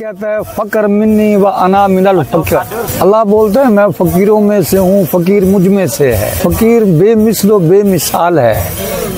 कहता है फकर मिन्नी व अना मिनल फकर। अल्लाह बोलते हैं मैं फकीरों में से हूँ, फकीर मुझ में से है। फकीर बेमिसलो बेमिसाल है।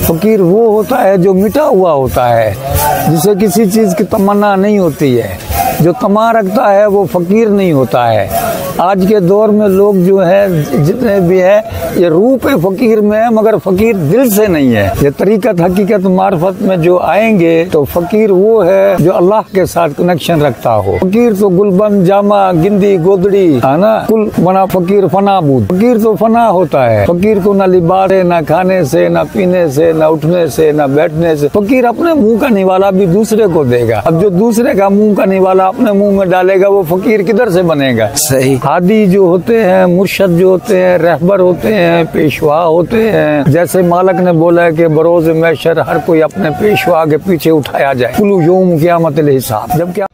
फकीर वो होता है जो मिटा हुआ होता है, जिसे किसी चीज की तमन्ना नहीं होती है। जो तमा रखता है वो फकीर नहीं होता है। आज के दौर में लोग जो है जितने भी है ये रूप फकीर में है, मगर फकीर दिल से नहीं है। ये तरीकत हकीकत मार्फत में जो आएंगे तो फकीर वो है जो अल्लाह के साथ कनेक्शन रखता हो। फकीर तो गुलबन जामा गिंदी गोदड़ी है ना, कुल बना फकीर फना बूद। फकीर तो फना होता है। फकीर को ना लिबास है, ना खाने से, ना पीने से, ना उठने से, ना बैठने से। फकीर अपने मुंह का निवाला भी दूसरे को देगा। अब जो दूसरे का मुंह का निवाला अपने मुंह में डालेगा वो फकीर किधर से बनेगा। सही। हादी जो होते हैं, मुर्शद जो होते हैं, रहबर होते हैं, पेशवा होते हैं। जैसे मालिक ने बोला है कि बरोज महशर हर कोई अपने पेशवा के पीछे उठाया जाए। कुलू यौम क़यामतिल हिसाब। जब क्या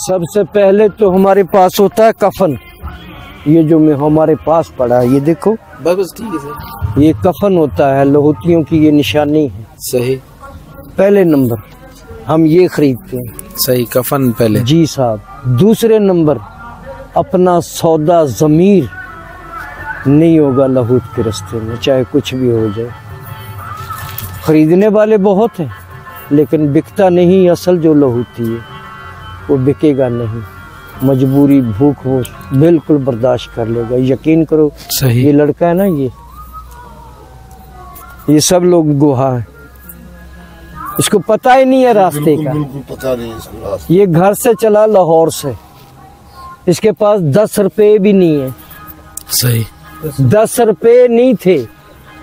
सबसे पहले तो हमारे पास होता है कफन। ये जो में हमारे पास पड़ा है ये देखो, बस ठीक है सर। ये कफन होता है, लहूतियों की ये निशानी है। सही। पहले नंबर हम ये खरीदते हैं। सही, कफन पहले। जी साहब। दूसरे नंबर अपना सौदा ज़मीर नहीं होगा लहूत के रास्ते में, चाहे कुछ भी हो जाए। खरीदने वाले बहुत हैं लेकिन बिकता नहीं। असल जो लहूती है वो बिकेगा नहीं। मजबूरी भूख हो बिल्कुल बर्दाश्त कर लेगा, यकीन करो। सही। ये लड़का है ना, ये सब लोग गुहा है, इसको पता ही नहीं है रास्ते का। पता नहीं इसको रास्ते। ये घर से चला लाहौर से, इसके पास 10 रुपए भी नहीं है। सही। 10 रुपए नहीं थे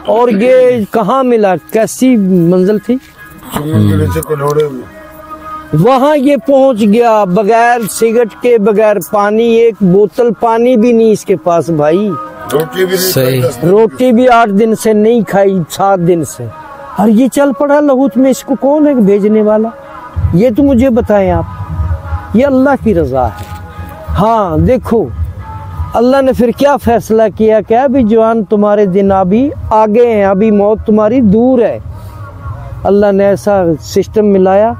और ये कहाँ मिला, कैसी मंजिल थी। वहाँ ये पहुँच गया बगैर सिगरेट के, बगैर पानी, एक बोतल पानी भी नहीं इसके पास भाई। रोटी भी नहीं, रोटी भी 8 दिन से नहीं खाई, 7 दिन से। और ये चल पड़ा लहूत में। इसको कौन है भेजने वाला, ये तो मुझे बताएं आप। ये अल्लाह की रजा है। हाँ देखो अल्लाह ने फिर क्या फैसला किया, क्या भी जवान तुम्हारे दिन अभी आगे हैं, अभी मौत तुम्हारी दूर है। अल्लाह ने ऐसा सिस्टम मिलाया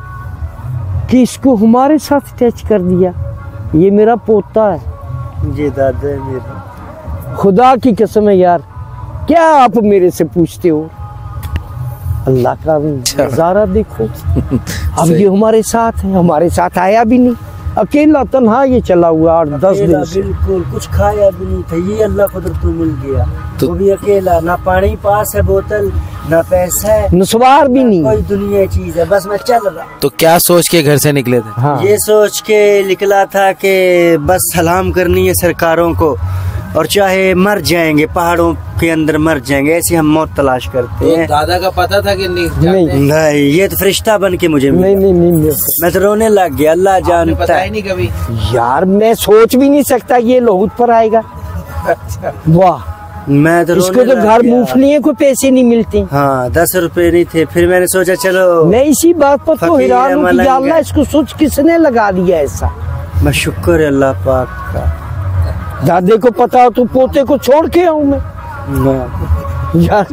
कि इसको हमारे साथ अटैच कर दिया। ये मेरा पोता है, ये दादा है मेरा। खुदा की कसम है यार, क्या आप मेरे से पूछते हो। अल्लाह का नजारा देखो। अब ये हमारे साथ है, हमारे साथ आया भी नहीं, अकेला तन्हा ये चला हुआ 8-10 दिन से। बिल्कुल कुछ खाया भी नहीं था, ये अल्लाह कुदरत को मिल गया। तो भी अकेला, ना पानी पास है बोतल, ना पैसा है, नस्वार भी नहीं, कोई दुनिया चीज है। बस मैं चल रहा। तो क्या सोच के घर से निकले थे। हाँ। ये सोच के निकला था कि बस सलाम करनी है सरकारों को, और चाहे मर जाएंगे पहाड़ों के अंदर मर जाएंगे, ऐसी हम मौत तलाश करते हैं। दादा का पता था कि नहीं, ये तो फरिश्ता बन के मुझे मिला। नहीं। मैं तो रोने लग गया। अल्लाह जानता है। नहीं कभी यार मैं सोच भी नहीं सकता ये लहूत पर आएगा। वाह। मैं तो इसको तो घर मूंगफलियों को पैसे नहीं मिलते। हाँ 10 रुपए नहीं थे। फिर मैंने सोचा चलो, मैं इसी बात पर तो हैरान हूँ कि अल्लाह इसको सोच किसने लगा दिया ऐसा। मैं शुक्र है अल्लाह पाक का। दादे को पता हो तो पोते को छोड़ के आऊँ मैं। यार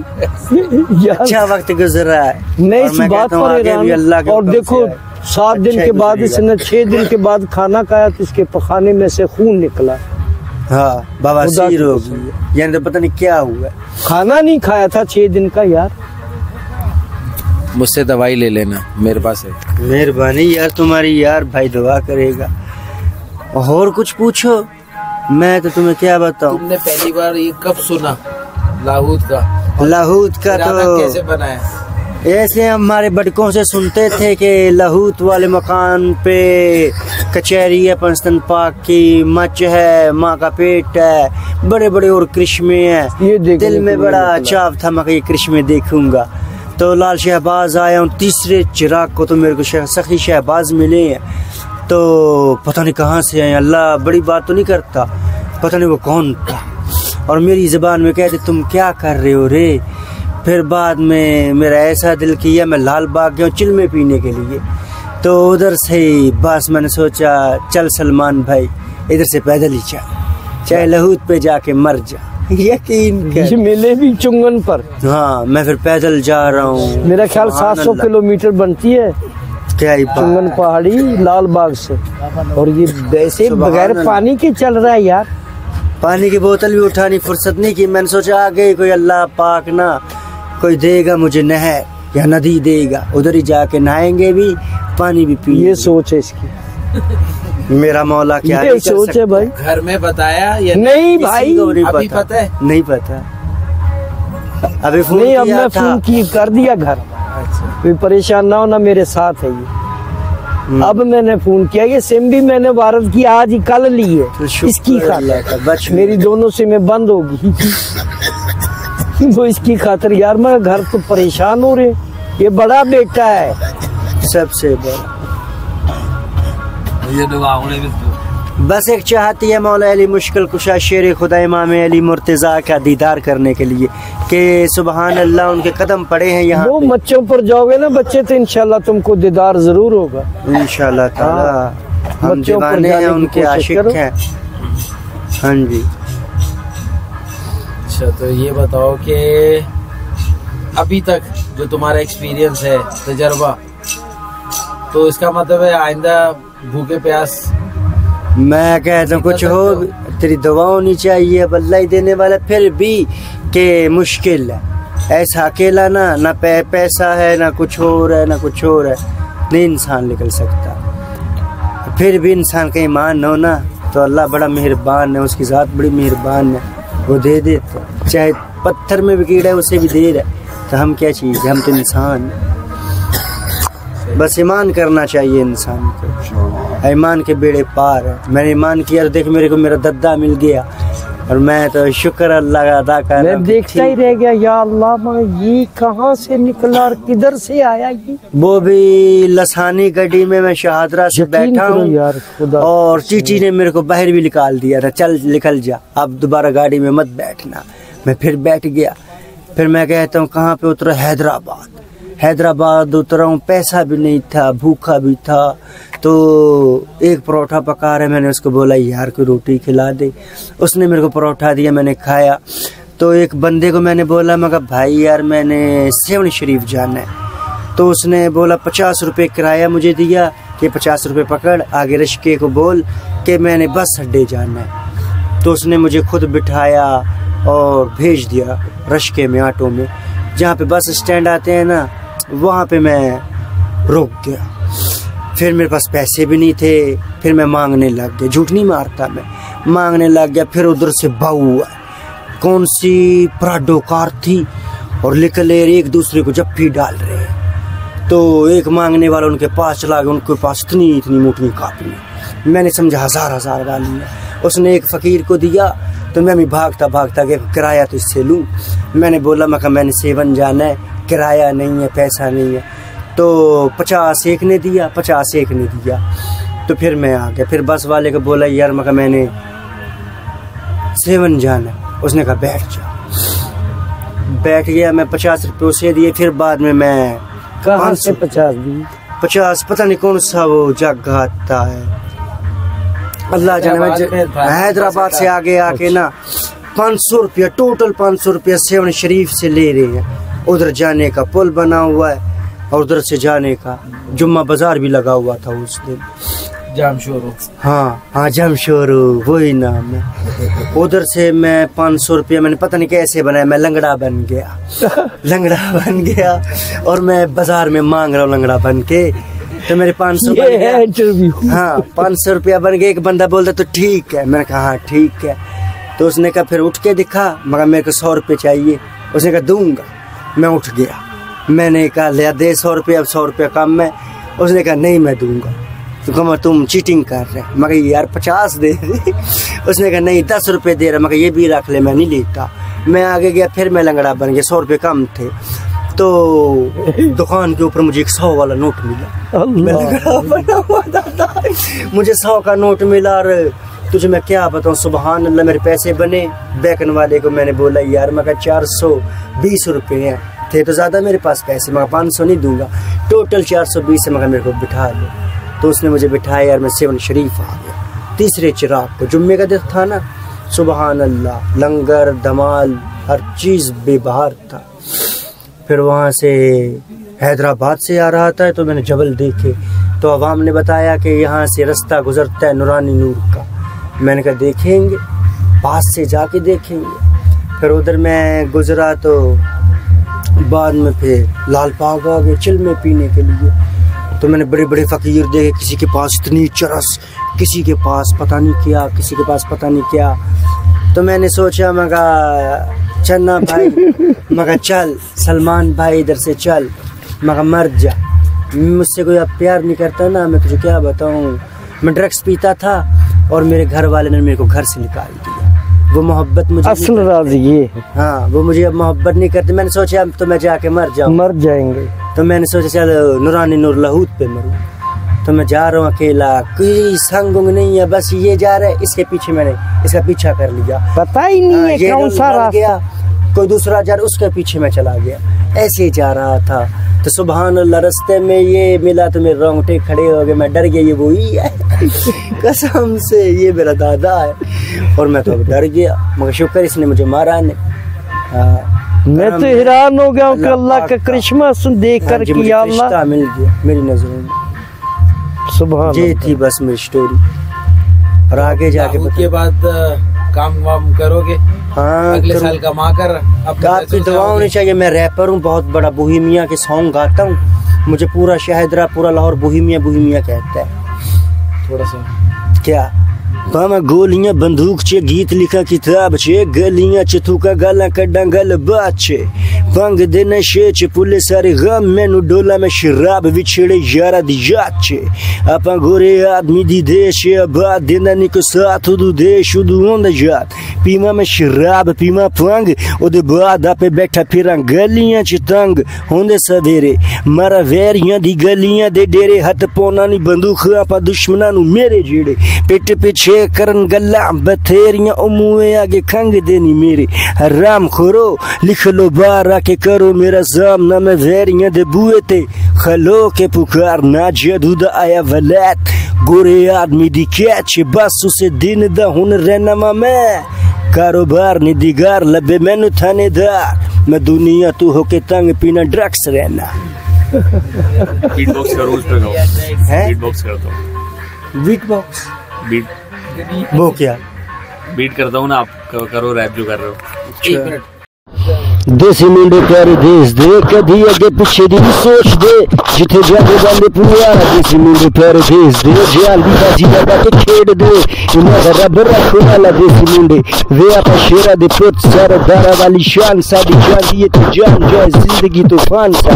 अच्छा वक्त गुजरा है। मैं इस बात पर हैरान। और देखो 7 दिन के बाद इसने 6 दिन के बाद खाना खाया तो इसके पखाने में से खून निकला। हाँ बवासीर हो गई, यानी तो पता नहीं क्या हुआ। खाना नहीं खाया था 6 दिन का। यार मुझसे दवाई ले लेना, मेरे पास है। मेहरबानी यार तुम्हारी, यार भाई दुआ करेगा। और कुछ पूछो, मैं तो तुम्हें क्या बताऊं। तुमने पहली बार ये कब सुना लाहौत का? लाहौत का इरादा तो कैसे बनाया? ऐसे हमारे बड़कों से सुनते थे कि लाहौत वाले मकान पे कचहरी है पंस्तन पाक की, मच है, माँ का पेट है, बड़े बड़े और कृष्मे ये हैं। देखने दिल में को बड़ा मिला। चाव था मैं कि ये कृष्मे देखूंगा। तो लाल शहबाज आया हूँ, तीसरे चिराग को तो मेरे को सखी शहबाज मिले हैं। तो पता नहीं कहाँ से आए, अल्लाह बड़ी बात तो नहीं करता, पता नहीं वो कौन था। और मेरी ज़बान में कहते तुम क्या कर रहे हो रे। फिर बाद में मेरा ऐसा दिल किया, मैं लाल बाग गया चिलमे पीने के लिए। तो उधर से ही बस मैंने सोचा चल सलमान भाई इधर से पैदल ही चल, चाहे लाहौत पे जाके मर जा। यकीन ये कर। मिले भी चुंगन पर। हाँ मैं फिर पैदल जा रहा हूँ। मेरा ख्याल सुभान 700 अल्लाह। किलोमीटर बनती है क्या ही बात। चुंगन पहाड़ी लाल बाग से। और ये वैसे सुभान बगैर अल्लाह। पानी के चल रहा है यार। पानी की बोतल भी उठानी फुर्सत नहीं की। मैंने सोचा आगे कोई अल्लाह पाक ना कोई देगा मुझे नहर या नदी देगा, उधर ही जाके नहाएंगे भी, पानी भी पिएंगे। ये सोच है इसकी, मेरा मौला क्या ये नहीं कर सोच है सकता। भाई। घर में बताया या नहीं किसी भाई, को नहीं अभी पता है? नहीं पता। अभी फोन नहीं अब किया मैं था। फोन की कर दिया घर। कोई परेशान ना होना, मेरे साथ है ये। अब मैंने फोन किया, ये सिम भी मैंने भारत की आज ही कल ली है तो शुक्र इसकी अल्लाह का, खातिर। बच मेरी दोनों सिमें बंद होगी वो इसकी खातिर यार। मैं घर तो परेशान हो रहे, ये बड़ा बेटा है। सबसे बड़ा बस एक चाहती है मौला अली मुश्किल कुशा शेर खुदा इमाम अली मुर्तज़ा का दीदार करने के लिए कि सुबहान अल्लाह उनके कदम पड़े हैं यहाँ वो पे। मच्छों पर जाओगे ना बच्चे तो इंशाल्लाह तुमको दीदार जरूर होगा। इंशाल्लाह ताला हम बच्चों पर दीवाने हैं, जाने की उनके कोशिश आशिक करो। हैं। हाँ जी। अच्छा तो ये बताओ कि अभी तक जो तुम्हारा एक्सपीरियंस है, तजर्बा, तो इसका मतलब है आइंदा भूखे प्यास मैं कहता हूँ कुछ हो तेरी दुआ होनी चाहिए, अब अल्लाह ही देने वाला। फिर भी के मुश्किल है ऐसा अकेला ना पैसा है, ना कुछ और है, ना कुछ और है, नहीं इंसान निकल सकता। फिर भी इंसान का ईमान हो ना तो अल्लाह बड़ा मेहरबान है, उसकी ज़ात बड़ी मेहरबान है, वो दे देते। चाहे पत्थर में भी कीड़ा है उसे भी दे रहा है, तो हम क्या चीज़ है, हम तो इंसान हैं। बस ईमान करना चाहिए इंसान को, ईमान के बेड़े पार है। मैंने ईमान किया तो देख मेरे को मेरा दद्दा मिल गया और मैं तो शुक्र अल्लाह का अदा कर रहा मैं हूँ। देखता ही रह गया, या अल्लाह मैं ये कहाँ से निकला और किधर से आया ये। वो भी लसानी गड्डी में मैं शहादरा से यकीन बैठा करो हूँ यार, खुदा और चीची ने मेरे को बाहर भी निकाल दिया था, चल निकल जा, अब दोबारा गाड़ी में मत बैठना। मैं फिर बैठ गया। फिर मैं कहता हूँ कहाँ पे उतरा, हैदराबाद उतरा हूँ, पैसा भी नहीं था, भूखा भी था। तो एक परोठा पका रहे, मैंने उसको बोला यार कोई रोटी खिला दे, उसने मेरे को परोठा दिया, मैंने खाया। तो एक बंदे को मैंने बोला, मैं कहा भाई यार मैंने सेवन शरीफ जाना है। तो उसने बोला 50 रुपये किराया मुझे दिया कि 50 रुपये पकड़, आगे रिश्के को बोल कि मैंने बस अड्डे जाना है। तो उसने मुझे खुद बिठाया और भेज दिया रिश्के में, ऑटो में, जहाँ पे बस स्टैंड आते हैं ना, वहाँ पे मैं रुक गया। फिर मेरे पास पैसे भी नहीं थे, फिर मैं मांगने लग गया, झूठ नहीं मारता, मैं मांगने लग गया। फिर उधर से बाऊ हुआ, कौन सी प्राडो कार थी और निकले एक दूसरे को जप्फी डाल रहे हैं। तो एक मांगने वाला उनके पास चला गया, उनके पास इतनी मोटी कापी, मैंने समझा 1000 वाली है। उसने एक फ़कीर को दिया तो मैं भी भागता गया, किराया तो इससे लूँ। मैंने बोला मैं कहा मैंने सेवन जाना है, किराया नहीं है, पैसा नहीं है। तो 50 एक ने दिया, 50 एक ने दिया। तो फिर मैं आ गया। फिर बस वाले को बोला यार मैं कहा मैंने सेवन जाना है। उसने कहा बैठ जा। बैठ गया मैं, 50 रुपये उसे दिए। फिर बाद में मैं कहाँ से 50 दी? 50 पता नहीं कौन सा वो जगह आता है, अल्लाह जाने। मैं हैदराबाद से आगे आके ना 500 रुपया, टोटल 500 रुपया सेवन शरीफ से ले रहे हैं। उधर जाने का पुल बना हुआ है और उधर से जाने का जुम्मा बाजार भी लगा हुआ था उस दिन, जामशोरो। हाँ जमशोरो वही नाम है। उधर से मैं 500 रुपया मैंने पता नहीं कैसे बनाया, मैं लंगड़ा बन गया और मैं बाजार में मांग रहा हूँ लंगड़ा बन के। तो मेरे 500 बन गया। इंटरव्यू। हाँ 500 रुपया बन गया। एक बंदा बोलता तो ठीक है, मैंने कहा हाँ ठीक है। तो उसने कहा फिर उठ के दिखा, मगर मेरे को 100 रुपये चाहिए। उसने कहा दूंगा। मैं उठ गया, मैंने कहा ले दे 100 रुपये, अब 100 रुपये कम है। उसने कहा नहीं मैं दूंगा। तो कहा तुम चीटिंग कर रहे हैं। मगर यार 50 दे दे। उसने कहा नहीं 10 रुपये दे रहा। मगर ये भी रख ले, मैं नहीं लेता। मैं आगे गया, फिर मैं लंगड़ा बन गया, 100 रुपये कम थे। तो दुकान के ऊपर मुझे एक 100 वाला नोट मिला। मैं लंगड़ा बना हुआ था, मुझे 100 का नोट मिला। और तुझे मैं क्या बताऊँ, सुबहान अल्लाह मेरे पैसे बने। बैकन वाले को मैंने बोला यार मगर 420 रुपये हैं, थे तो ज़्यादा मेरे पास पैसे, मगर 500 नहीं दूंगा, टोटल 420 है, मगर मेरे को बिठा दो। तो उसने मुझे बिठाया यार, मैं 7 शरीफ आ गया। तीसरे चिराग को जुम्मे का दिन था ना, सुबहान अल्लाह, लंगर धमाल हर चीज़ बेबहार था। फिर वहाँ से हैदराबाद से आ रहा था, तो मैंने जबल देखे, तो अवाम ने बताया कि यहाँ से रास्ता गुजरता है नूरानी नूर का। मैंने कहा देखेंगे, पास से जाके देखेंगे। फिर उधर मैं गुजरा, तो बाद में फिर लाल बाग आ गए चिलमे पीने के लिए। तो मैंने बड़े बड़े फ़कीर देखे, किसी के पास इतनी चरस, किसी के पास पता नहीं क्या, किसी के पास पता नहीं क्या। तो मैंने सोचा मगा चन्ना भाई, मगा चल सलमान भाई इधर से चल, मगा मर जा। मुझसे कोई अब प्यार नहीं करता ना, मैं तुझे क्या बताऊँ। मैं ड्रग्स पीता था और मेरे घर वाले ने मेरे को घर से निकाल दिया। वो मोहब्बत मुझे असल राज ये है। हाँ, वो मुझे अब मोहब्बत नहीं करते। मैंने सोचा अब तो मैं जाके मर जाएंगे। तो मैंने सोचा चल नूरानी नूर लाहौत पे मरूँ। तो मैं जा रहा हूँ अकेला, कोई संग उंग नहीं है, बस ये जा रहा है, इसके पीछे मैंने इसका पीछा कर लिया, पता ही नहीं है कौन सा रास्ता। कोई दूसरा जा रहा, उसके पीछे मैं चला गया, ऐसे ही जा रहा था। तो सुबहान अल्लाह, रास्ते में ये मिला तो मेरे रोंगटे खड़े हो गए। मैं डर गया, ये वही है कसम से ये मेरा दादा है। और मैं तो डर गया, मगर शुक्र इसने मुझे मारा नहीं। मैं तो हैरान हो गया कि अल्लाह का करिश्मा देख कर कि अल्लाह मिल गया मेरी नजरों में। सुभान ये थी बस मेरी स्टोरी। और आगे जाके के बाद काम वाम करोगे? हाँ, अगले साल कमा कर आपकी दुआ होनी चाहिए। मैं रैपर हूँ, बहुत बड़ा बोहेमिया के सॉन्ग गाता हूँ। मुझे पूरा शहदरा, पूरा लाहौर बोहेमिया बोहेमिया कहता है। थोड़ा सा क्या पामा गोलियां बंदूक चे, गीत लिखा किताब चे, गलियां च थूका गाला कड्डा गल बात चे, भंग दे नशे च पुले सारे गम, मैनू डोला में शराब विछड़े यारा दी याद चे। आपा गोरे आदमी दी देश आबाद, देना नी को साथ उदू देश उदू होंदा याद। पीमा में शराब पीमा भंग, ओदे बाद आपे बैठा फिरां गलियां च तंग, होंदे सवेरे मारा वैरियां दी गलियां दे डेरे, हथ पौना नी बंदूक आपा दुश्मनां नू मेरे जेड़े, पिट पिछे करन गल्ला बथेरियां, ओ मुए आगे खंग देनी मेरे। हराम खोरो लिख लो बार आके करो मेरा सामना, मैं वैरियां दे बुए ते खलो के पुकार ना, जदू दा आया वलैत गोरे आदमी दी कैच, बस उसे दिन दा हुन रहना मा मैं, कारोबार नी दिगार लबे मैनू थानेदार, मैं दुनिया तू होके तंग पीना ड्रग्स रहना। बीट बॉक्स का रूल्स पे गाओ है, बीट बॉक्स करता हूँ। बीट बॉक्स बीट वो क्या बीट करता हूँ ना, आप करो रैप जो कर रहे हो। 1 मिनट। देसी मुंडे प्यारे देश दे, कभी अगे पीछे दी सोच दे, जिथे जाके बंदे पूरा। देसी मुंडे प्यारे देश दे, जाली बाजी लगा के खेड़ दे, इन्हें रब रखो वाला देसी मुंडे, वे आपा शेरा दे पुत सारा दारा वाली शान, साड़ी जान दिए तो जान जाए जिंदगी तूफान सा,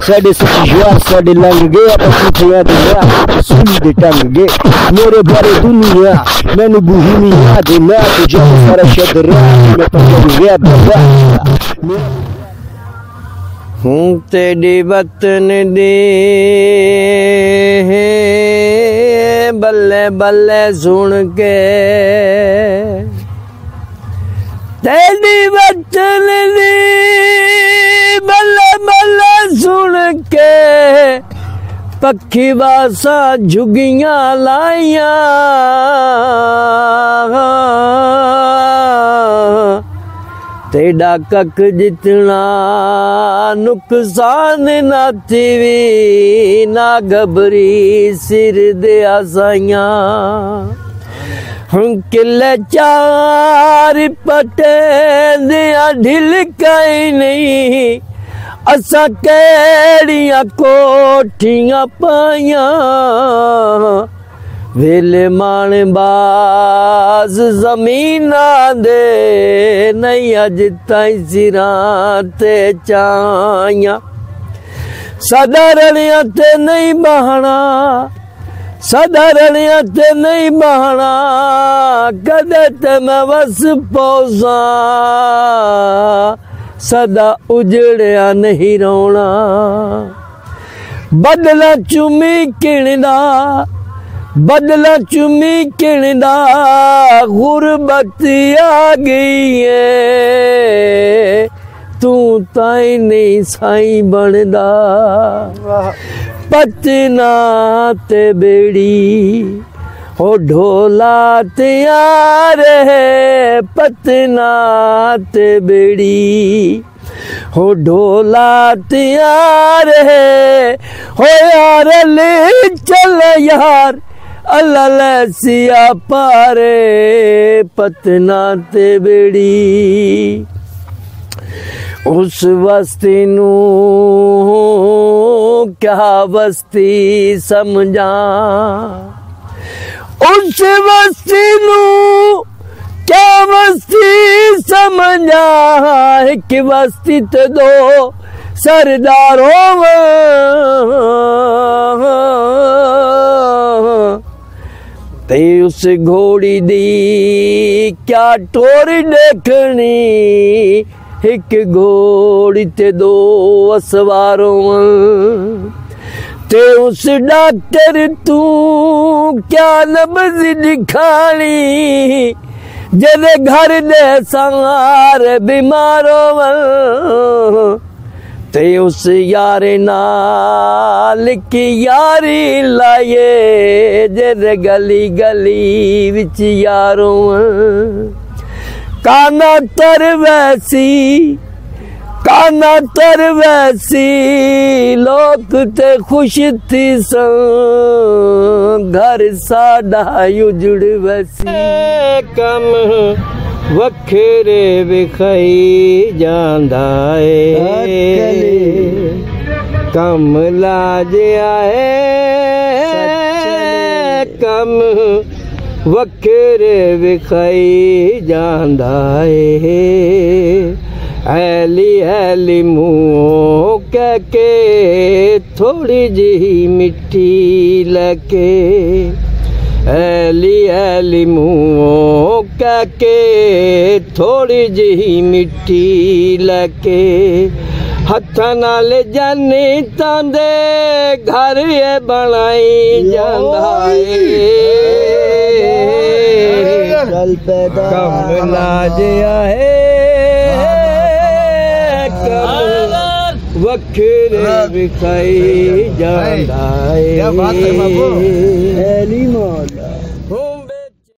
साढ़े सच यार साढ़े लंघ गए, आपा सूथियां दे राह सुनी दे टंग गए, मेरे बारे दुनिया मैनू बोहेमिया दे ना, तो जाए सारा शद राह मैं पंजाबी रैप बाबा। हूँ तेरी वतन दे बल्ले बल्ले सुन के, तेरी वतन दे बल्ले बल्ले सुन के, पक्खी बासा झुगियां लाइया, तेरा कख जितना नुकसान ना थी, ना घबरी सिर दे आसाइया, किले चार पटे दिया ढिल कई नहीं, असा केड़ियां कोठियां पाइया, वेले मान बाज जमीना दे नहीं अज ताई सिरां ते चाइयां सदा रलियां ते नहीं बहना सदा रलियां ते नहीं बहना कदे ते मैं वस पौसा सदा उजड़िया नहीं रोना बदला चुमी किणदा बदला चुमी किणदा गुरबत आ गई है तू ताई नहीं साई बनदा पतना ते बेड़ी हो ढोला तैयार है पतना ते बेड़ी हो ढोला तैयार है हो यार ले चल यार अल्लाह सिया पारे पतना ते बेड़ी उस बस्ती नू क्या बस्ती समझा उस बस्ती नू क्या बस्ती समझा एक बस्ती ते दो सरदारों ते उस घोड़ी दी क्या टोर देखनी एक घोड़ी ते दो असवारों ते उस डॉक्टर तू क्या नब्ज दिखानी जदे घर दे संगार बीमारों ते उस यारे नाल की यारी लाए जदे गली गली विच यारों काना तर वैसी लोग ते खुश थी सन घर साडा उजड़ वैसी कम वखेरे विखाई जांदा है कम लाजिया है कम वखेरे विखाई जांदा है ऐली ऐली मुँह कह के थोड़ी जी मिट्टी लके ऐली ऐली मुँह कह के थोड़ी जी मिट्टी लके हथ नाल जानी तांदे घर ये बनाई जांदा कम लाजिया है वखेरे विखाई जांदा है।